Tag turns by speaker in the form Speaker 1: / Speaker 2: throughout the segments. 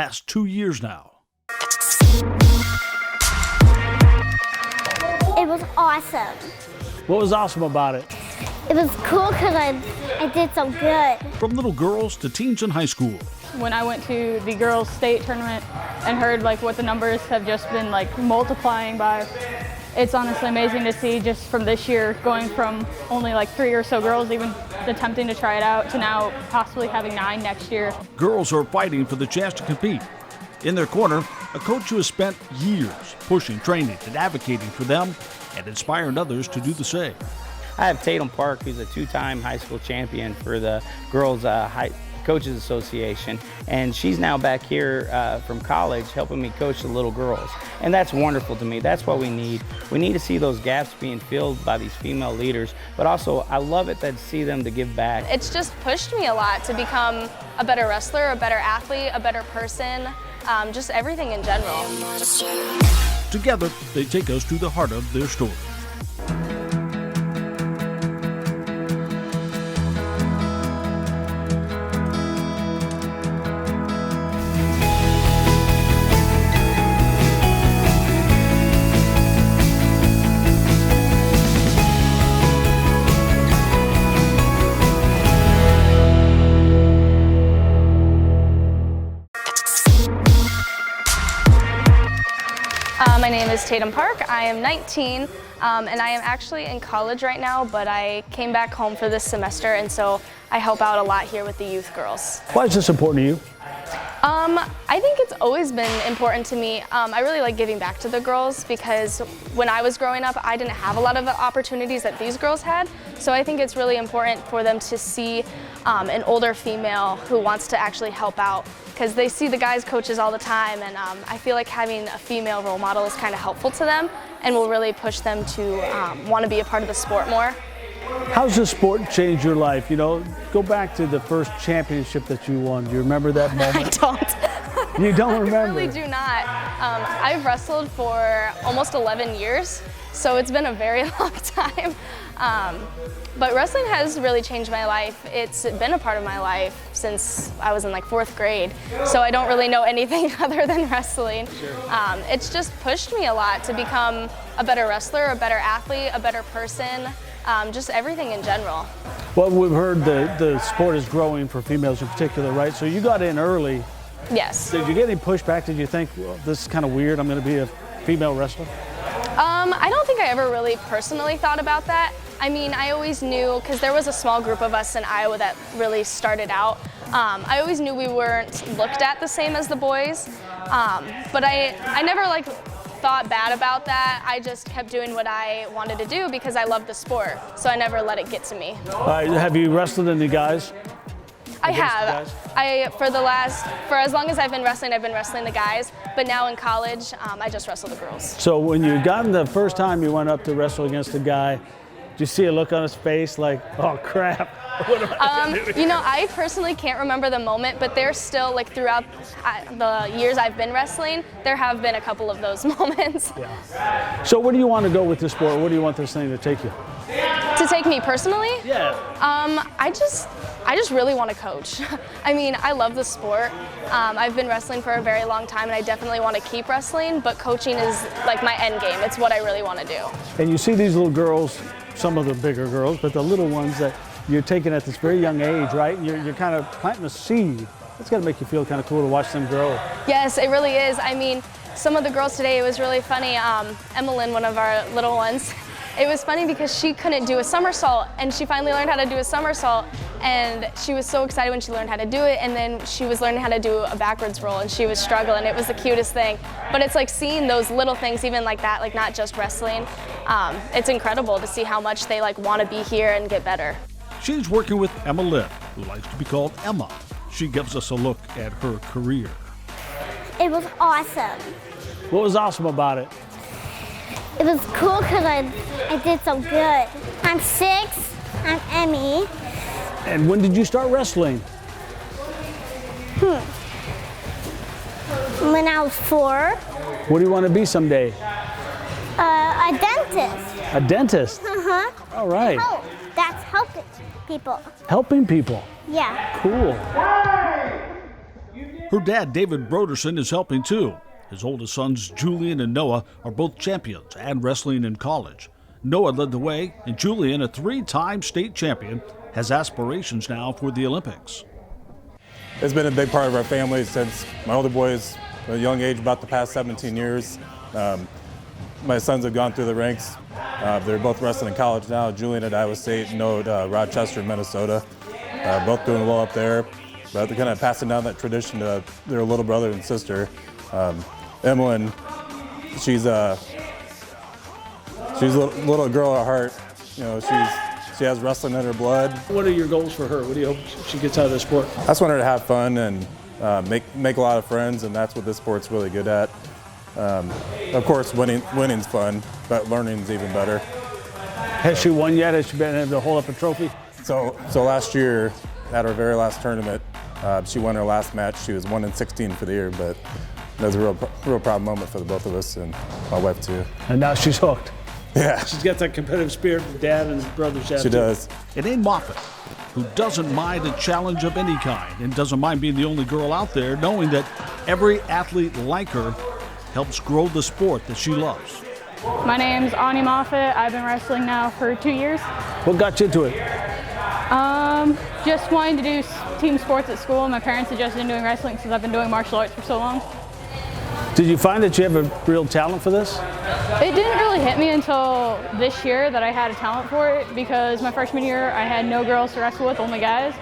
Speaker 1: Past 2 years now.
Speaker 2: It was awesome.
Speaker 3: What was awesome about it?
Speaker 2: It was cool because I did so good.
Speaker 1: From little girls to teens in high school.
Speaker 4: When I went to the girls' state tournament and heard what the numbers have just been multiplying by, it's honestly amazing to see just from this year going from only 3 or so girls even attempting to try it out to now possibly having 9 next year.
Speaker 1: Girls are fighting for the chance to compete. In their corner, a coach who has spent years pushing, training, and advocating for them and inspiring others to do the same.
Speaker 5: I have Tatum Park, who's a 2-time high school champion for the Girls Coaches Association, and she's now back here from college helping me coach the little girls. And that's wonderful to me. That's what we need. We need to see those gaps being filled by these female leaders, but also I love it to see them to give back.
Speaker 6: It's just pushed me a lot to become a better wrestler, a better athlete, a better person, just everything in general.
Speaker 1: Together, they take us to the heart of their story.
Speaker 6: My name is Tatum Park. I am 19 and I am actually in college right now, but I came back home for this semester, and so I help out a lot here with the youth girls.
Speaker 3: Why is this important to you?
Speaker 6: I think it's always been important to me. I really like giving back to the girls because when I was growing up, I didn't have a lot of the opportunities that these girls had. So I think it's really important for them to see an older female who wants to actually help out, because they see the guys coaches all the time, and I feel like having a female role model is kind of helpful to them and will really push them to want to be a part of the sport more.
Speaker 3: How's the sport changed your life? You know, go back to the first championship that you won. Do you remember that moment?
Speaker 6: I don't.
Speaker 3: You don't remember?
Speaker 6: I really do not. I've wrestled for almost 11 years, so it's been a very long time. But wrestling has really changed my life. It's been a part of my life since I was in 4th grade, so I don't really know anything other than wrestling.
Speaker 3: Sure.
Speaker 6: It's just pushed me a lot to become a better wrestler, a better athlete, a better person, just everything in general.
Speaker 3: Well, we've heard the sport is growing for females in particular, right? So you got in early.
Speaker 6: Yes.
Speaker 3: Did you get any pushback? Did you think, well, this is kind of weird, I'm going to be a female wrestler?
Speaker 6: I don't think I ever really personally thought about that. I mean, I always knew, because there was a small group of us in Iowa that really started out. I always knew we weren't looked at the same as the boys, but I never thought bad about that. I just kept doing what I wanted to do because I loved the sport, so I never let it get to me.
Speaker 3: Have you wrestled any guys?
Speaker 6: I have. For as long as I've been wrestling the guys, but now in college, I just wrestle the girls.
Speaker 3: So when you got in the first time you went up to wrestle against a guy, did you see a look on his face like, oh crap, what am I gonna do?
Speaker 6: You know, I personally can't remember the moment, but there's still, throughout the years I've been wrestling, there have been a couple of those moments.
Speaker 3: Yeah. So where do you want to go with this sport? Where do you want this thing to take you?
Speaker 6: To take me personally?
Speaker 3: Yeah.
Speaker 6: I just really want to coach. I mean, I love the sport. I've been wrestling for a very long time, and I definitely want to keep wrestling, but coaching is my end game. It's what I really want to do.
Speaker 3: And you see these little girls, some of the bigger girls, but the little ones that you're taking at this very young age, right? You're kind of planting a seed. It's got to make you feel kind of cool to watch them grow.
Speaker 6: Yes, it really is. I mean, some of the girls today, it was really funny. Emmeline, one of our little ones, it was funny because she couldn't do a somersault, and she finally learned how to do a somersault, and she was so excited when she learned how to do it, and then she was learning how to do a backwards roll, and she was struggling. It was the cutest thing. But it's seeing those little things even like that, not just wrestling. It's incredible to see how much they want to be here and get better.
Speaker 1: She's working with Emma Lynn, who likes to be called Emma. She gives us a look at her career.
Speaker 2: It was awesome.
Speaker 3: What was awesome about it?
Speaker 2: It was cool because I did so good. I'm 6, I'm Emmy.
Speaker 3: And when did you start wrestling?
Speaker 2: When I was 4.
Speaker 3: What do you want to be someday?
Speaker 2: A dentist.
Speaker 3: A dentist?
Speaker 2: Uh-huh.
Speaker 3: All right.
Speaker 2: Help. That's helping people.
Speaker 3: Helping people?
Speaker 2: Yeah.
Speaker 3: Cool.
Speaker 7: Hey! You did
Speaker 1: Her dad, David Broderson, is helping too. His oldest sons, Julian and Noah, are both champions and wrestling in college. Noah led the way, and Julian, a 3-time state champion, has aspirations now for the Olympics.
Speaker 7: It's been a big part of our family since my older boys, at a young age, about the past 17 years. My sons have gone through the ranks. They're both wrestling in college now. Julian at Iowa State, Noah at Rochester, Minnesota. Both doing well up there. But they're kind of passing down that tradition to their little brother and sister. Emmeline, she's a little girl at heart. You know, she has wrestling in her blood.
Speaker 3: What are your goals for her? What do you hope she gets out of this sport?
Speaker 7: I just want her to have fun and make a lot of friends, and that's what this sport's really good at. Of course, winning's fun, but learning's even better.
Speaker 3: Has she won yet? Has she been able to hold up a trophy?
Speaker 7: So last year, at our very last tournament, she won her last match. She was 1-16 for the year, but that was a real proud moment for the both of us and my wife too.
Speaker 3: And now she's hooked.
Speaker 7: Yeah.
Speaker 3: She's got that competitive spirit that dad and his brothers have.
Speaker 7: She does.
Speaker 1: And Ann Moffitt, who doesn't mind a challenge of any kind and doesn't mind being the only girl out there, knowing that every athlete like her helps grow the sport that she loves.
Speaker 4: My name's Ani Moffitt. I've been wrestling now for 2 years.
Speaker 3: What got you into it?
Speaker 4: Just wanting to do team sports at school. My parents suggested doing wrestling since I've been doing martial arts for so long.
Speaker 3: Did you find that you have a real talent for this?
Speaker 4: It didn't really hit me until this year that I had a talent for it, because my freshman year I had no girls to wrestle with, only guys.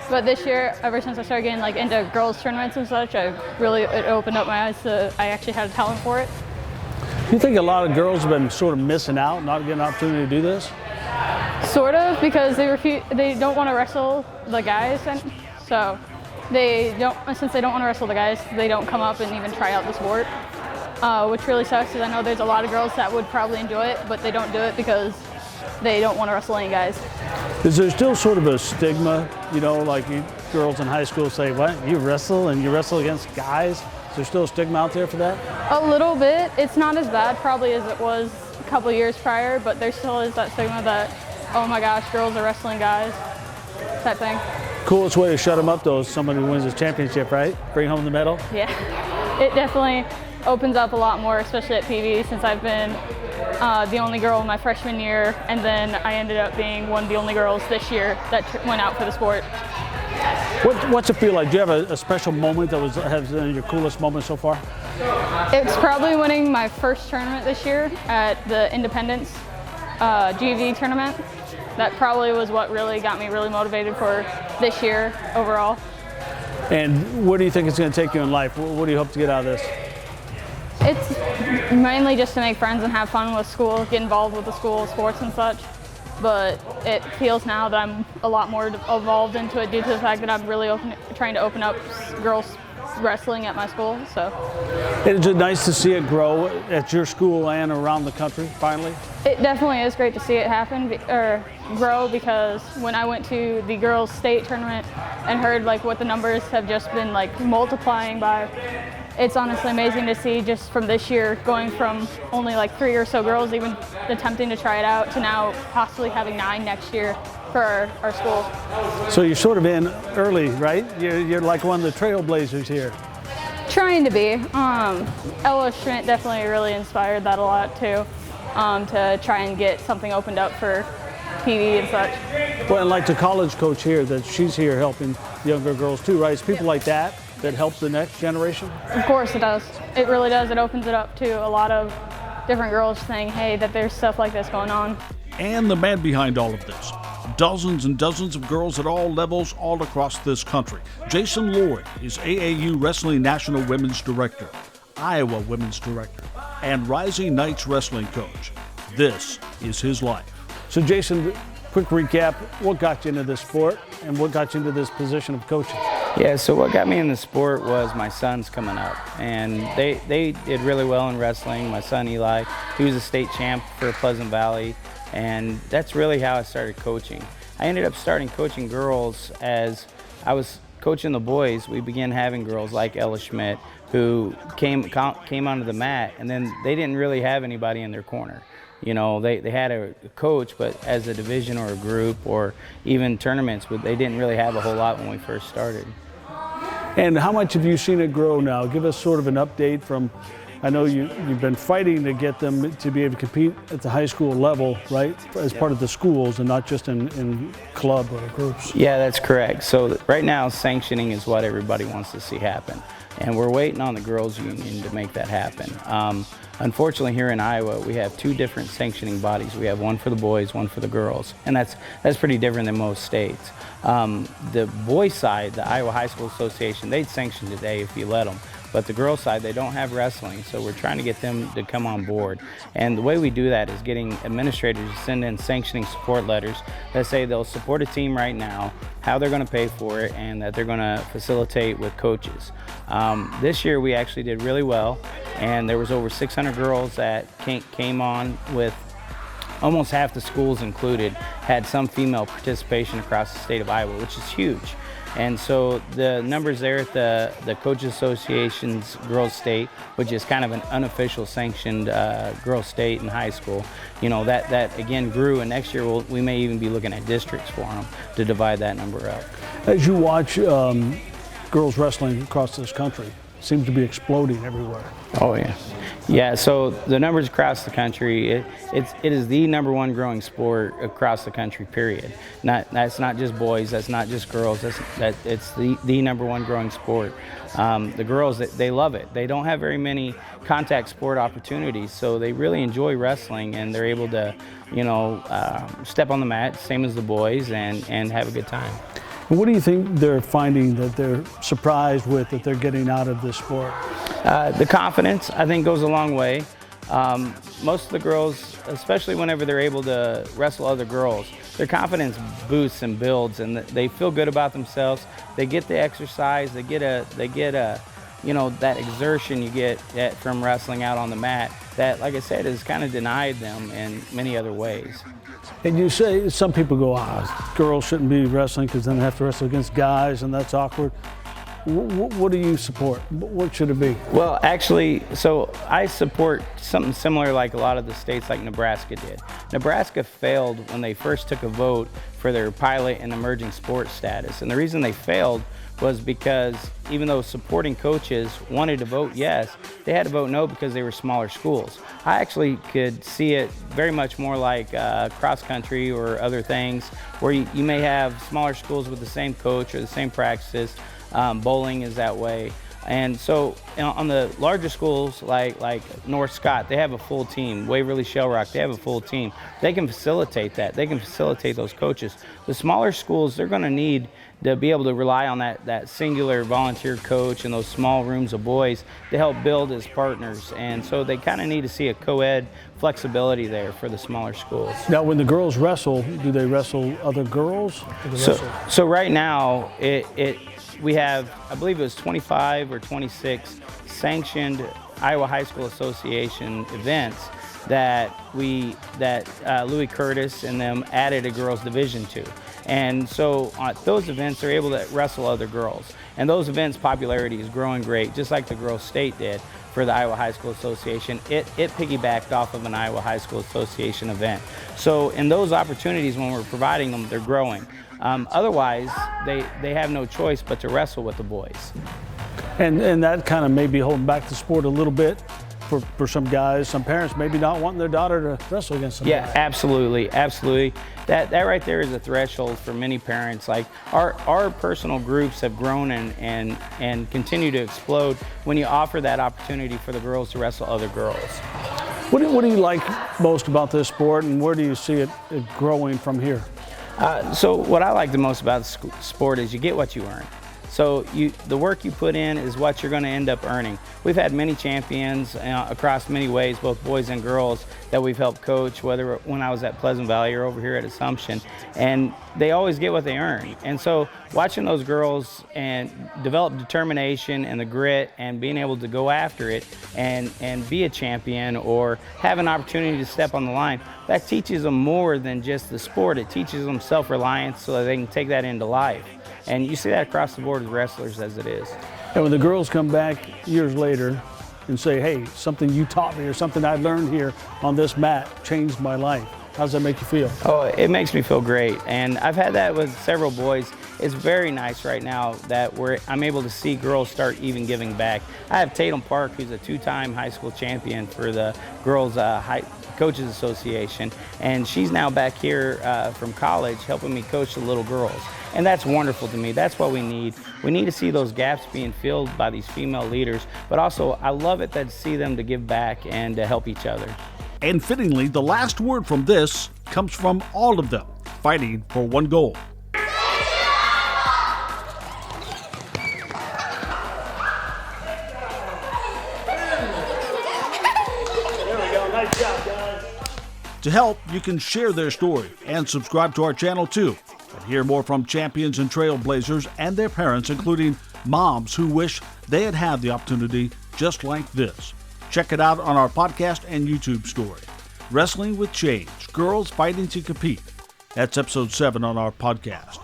Speaker 4: But this year, ever since I started getting into girls tournaments and such, it opened up my eyes to I actually had a talent for it.
Speaker 3: Do you think a lot of girls have been sort of missing out, not getting an opportunity to do this?
Speaker 4: Sort of, because they don't want to wrestle the guys, and so since they don't want to wrestle the guys, they don't come up and even try out the sport, which really sucks, because I know there's a lot of girls that would probably enjoy it, but they don't do it because they don't want to wrestle any guys.
Speaker 3: Is there still sort of a stigma, like girls in high school say, what, you wrestle and you wrestle against guys? Is there still a stigma out there for that?
Speaker 4: A little bit. It's not as bad probably as it was a couple years prior, but there still is that stigma that, oh my gosh, girls are wrestling guys, type thing.
Speaker 3: Coolest way to shut them up, though, is somebody who wins a championship, right? Bring home the medal?
Speaker 4: Yeah. It definitely opens up a lot more, especially at PV, since I've been the only girl in my freshman year, and then I ended up being one of the only girls this year that went out for the sport.
Speaker 3: What's it feel like? Do you have a special moment that has been your coolest moment so far?
Speaker 4: It's probably winning my first tournament this year at the Independence GV tournament. That probably was what really got me really motivated for this year overall.
Speaker 3: And what do you think it's going to take you in life? What do you hope to get out of this?
Speaker 4: It's mainly just to make friends and have fun with school, get involved with the school sports and such. But it feels now that I'm a lot more involved into it due to the fact that I'm really trying to open up girls wrestling at my school. So
Speaker 3: Is it nice to see it grow at your school and around the country finally?
Speaker 4: it definitely is great to see it happen or grow, because when I went to the girls state tournament and heard what the numbers have just been multiplying by, it's honestly amazing to see just from this year going from only 3 or so girls even attempting to try it out to now possibly having 9 next year for our school.
Speaker 3: So you're sort of in early, right? You're like one of the trailblazers here.
Speaker 4: Trying to be. Ella Schmidt definitely really inspired that a lot too, to try and get something opened up for PV and such.
Speaker 3: Well, and like the college coach here, that she's here helping younger girls too, right? It's people like that help the next generation?
Speaker 4: Of course it does. It really does. It opens it up to a lot of different girls saying, hey, that there's stuff like this going on.
Speaker 1: And the man behind all of this. Dozens and dozens of girls at all levels all across this country. Jason Lloyd is AAU Wrestling National Women's Director, Iowa Women's Director, and Rising Knights Wrestling Coach. This is his life.
Speaker 3: So Jason, quick recap, what got you into this sport and what got you into this position of coaching?
Speaker 5: Yeah, so what got me in the sport was my sons coming up, and they did really well in wrestling. My son Eli, he was a state champ for Pleasant Valley, and that's really how I started coaching. I ended up starting coaching girls as I was coaching the boys. We began having girls like Ella Schmidt who came onto the mat, and then they didn't really have anybody in their corner. They had a coach, but as a division or a group or even tournaments, they didn't really have a whole lot when we first started.
Speaker 3: And how much have you seen it grow now? Give us sort of an update from, I know you've been fighting to get them to be able to compete at the high school level, right? As part of the schools and not just in club or groups.
Speaker 5: Yeah, that's correct. So right now, sanctioning is what everybody wants to see happen. And we're waiting on the girls' union to make that happen. Unfortunately, here in Iowa, we have two different sanctioning bodies. We have one for the boys, one for the girls, and that's pretty different than most states. The boys' side, the Iowa High School Association, they'd sanction today if you let them. But the girls' side, they don't have wrestling, so we're trying to get them to come on board. And the way we do that is getting administrators to send in sanctioning support letters that say they'll support a team right now, how they're going to pay for it, and that they're going to facilitate with coaches. This year we actually did really well, and there was over 600 girls that came on with almost half the schools included, had some female participation across the state of Iowa, which is huge. And so the numbers there at the Coaches Association's Girls State, which is kind of an unofficial sanctioned girls state in high school, you know, that again grew, and next year we may even be looking at districts for them to divide that number up.
Speaker 3: As you watch girls wrestling across this country, it seems to be exploding everywhere.
Speaker 5: Oh yeah. Yeah, so the numbers across the country, it is the #1 growing sport across the country, period. That's not just boys, that's not just girls, it's the #1 growing sport. The girls, they love it. They don't have very many contact sport opportunities, so they really enjoy wrestling, and they're able to, you know, step on the mat, same as the boys, and have a good time.
Speaker 3: And what do you think they're finding that they're surprised with, that they're getting out of this sport?
Speaker 5: The confidence, I think, goes a long way. Most of the girls, especially whenever they're able to wrestle other girls, their confidence boosts and builds, and they feel good about themselves. They get the exercise, they get a, you know, that exertion you get from wrestling out on the mat that, like I said, is kind of denied them in many other ways.
Speaker 3: And you say some people go, girls shouldn't be wrestling because then they have to wrestle against guys and that's awkward. What do you support? What should it be?
Speaker 5: Well, actually, so I support something similar like a lot of the states like Nebraska did. Nebraska failed when they first took a vote for their pilot and emerging sports status. And the reason they failed was because even though supporting coaches wanted to vote yes, they had to vote no because they were smaller schools. I actually could see it very much more like cross country or other things where you may have smaller schools with the same coach or the same practices. Bowling is that way. And so on the larger schools like North Scott, they have a full team. Waverly Shell Rock, they have a full team. They can facilitate that. They can facilitate those coaches. The smaller schools, they're going to need to be able to rely on that singular volunteer coach and those small rooms of boys to help build as partners. And so they kind of need to see a co-ed flexibility there for the smaller schools.
Speaker 3: Now, when the girls wrestle, do they wrestle other girls?
Speaker 5: So right now, we have, I believe it was 25 or 26 sanctioned Iowa High School Association events that Louis Curtis and them added a girls division to. And so at those events, they're able to wrestle other girls. And those events' popularity is growing great, just like the girls' state did for the Iowa High School Association. It piggybacked off of an Iowa High School Association event. So in those opportunities, when we're providing them, they're growing. Otherwise, they have no choice but to wrestle with the boys.
Speaker 3: And that kind of maybe holding back the sport a little bit for some guys, some parents maybe not wanting their daughter to wrestle against somebody.
Speaker 5: Yeah, absolutely. That right there is a threshold for many parents. Like our personal groups have grown and continue to explode when you offer that opportunity for the girls to wrestle other girls.
Speaker 3: What do you like most about this sport, and where do you see it growing from here?
Speaker 5: So what I like the most about the sport is you get what you earn. So the work you put in is what you're going to end up earning. We've had many champions across many ways, both boys and girls, that we've helped coach, whether when I was at Pleasant Valley or over here at Assumption, and they always get what they earn. And so watching those girls and develop determination and the grit and being able to go after it and be a champion or have an opportunity to step on the line, that teaches them more than just the sport. It teaches them self-reliance so that they can take that into life. And you see that across the board with wrestlers as it is.
Speaker 3: And when the girls come back years later and say, hey, something you taught me or something I learned here on this mat changed my life, How does that make you feel?
Speaker 5: Oh, it makes me feel great, and I've had that with several boys. It's very nice right now that I'm able to see girls start even giving back. I have Tatum Park, who's a two-time high school champion for the girls' coaches association, and she's now back here from college helping me coach the little girls. And that's wonderful to me. That's what we need. We need to see those gaps being filled by these female leaders, but also I love it to see them to give back and to help each other.
Speaker 1: And fittingly, the last word from this comes from all of them, fighting for one goal. To help, you can share their story and subscribe to our channel too. And hear more from champions and trailblazers and their parents, including moms who wish they had had the opportunity just like this. Check it out on our podcast and YouTube story. Wrestling with Change, Girls Fighting to Compete. That's episode 7 on our podcast.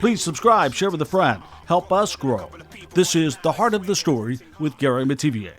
Speaker 1: Please subscribe, share with a friend, help us grow. This is The Heart of the Story with Gary Mativier.